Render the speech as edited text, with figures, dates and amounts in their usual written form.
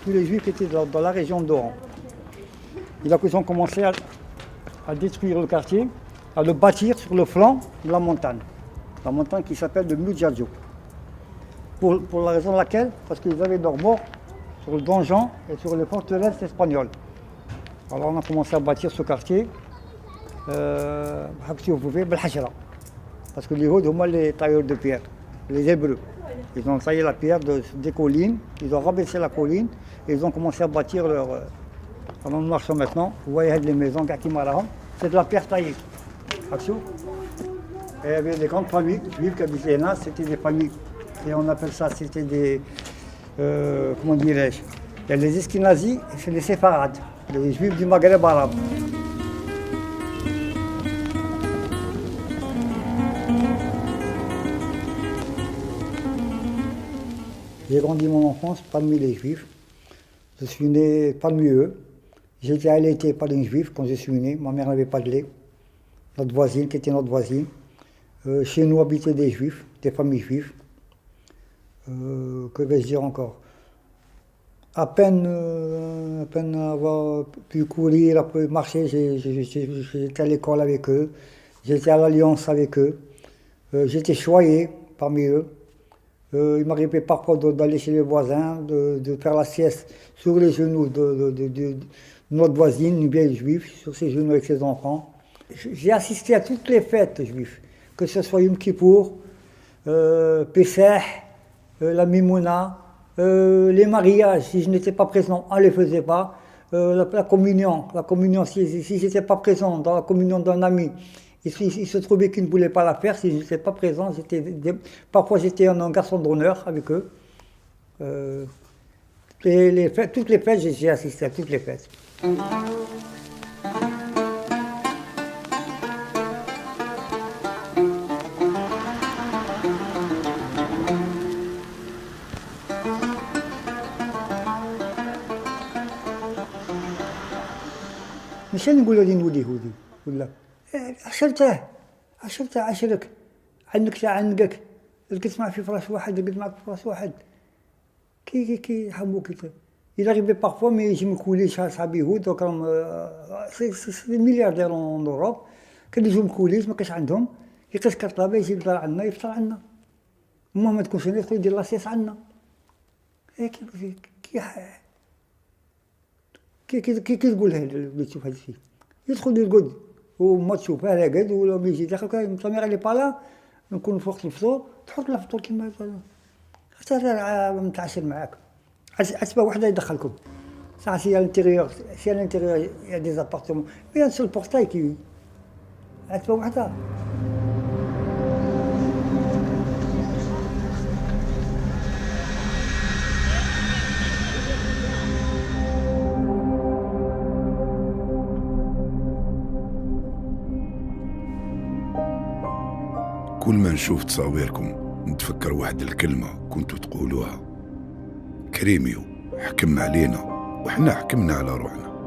tous les juifs qui étaient dans la région d'Oran. Et là, ils ont commencé à détruire le quartier, à le bâtir sur le flanc de la montagne qui s'appelle le Mujadjo. Pour la raison de laquelle, parce qu'ils avaient leur mort sur le donjon et sur les forteresses espagnoles. Alors on a commencé à bâtir ce quartier, si vous pouvez, parce que les Hauts, les tailleurs de pierre, les Hébreux. Ils ont taillé la pierre des collines, ils ont rabaissé la colline et ils ont commencé à bâtir leur... Alors nous marchons maintenant, vous voyez les maisons, c'est de la pierre taillée. Et il y avait des grandes familles juives qui habitaient là, c'était des familles, et on appelle ça, c'était des... comment dirais-je? Il y a les Eskinazis et c'est les Séfarades, les juifs du Maghreb arabe. J'ai grandi mon enfance parmi les juifs. Je suis né parmi eux. J'ai été allaité par une juive quand je suis né. Ma mère n'avait pas de lait. Notre voisine, qui était notre voisine. Chez nous habitaient des juifs, des familles juives. Que vais-je dire encore? À peine avoir pu courir, marcher, j'étais à l'école avec eux. J'étais à l'Alliance avec eux. J'étais choyé parmi eux. Il m'arrivait parfois d'aller chez les voisins, de faire la sieste sur les genoux de notre voisine, une vieille juive, sur ses genoux avec ses enfants. J'ai assisté à toutes les fêtes juives, que ce soit Yom Kippour, Pessah, la Mimouna, les mariages, si je n'étais pas présent, on ne les faisait pas. La communion, si je n'étais pas présent dans la communion d'un ami, il se trouvait qu'ils ne voulaient pas la faire, si je n'étais pas présent, parfois j'étais un garçon d'honneur avec eux. Toutes les fêtes, j'ai assisté à toutes les fêtes. مش نقولوا لي نولي يهودي ولا عشرك عنك عنقك لقيت معك في فراش واحد لقيت معك في فراش واحد كي يحبوك il arrivait parfois mais يجي مكولي صحاب يهود دوك راهم سي ملياردير en Europe كان يجيو مكوليش ما كاش عندهم يلقى كرطابه يجي يفطر عندنا يفطر عندنا المهم ما تكونش يدخل يدير لاصيص عندنا كي تقولها اللي تشوف هذا الشيء يدخل يرقد وما تشوفه راقد ولا يجي داخل الطمير اللي بالا نكون في وقت الفطور تحط له فطور كيما حتى متعشر معاك عتبه وحده يدخلكم ساعه سي الانتيريور يا دي زابارتمون بيان سور البورتاي كي عتبه وحده. كل ما نشوف تصاويركم نتفكر واحد الكلمة كنتوا تقولوها: كريميو حكم علينا وحنا حكمنا على روحنا.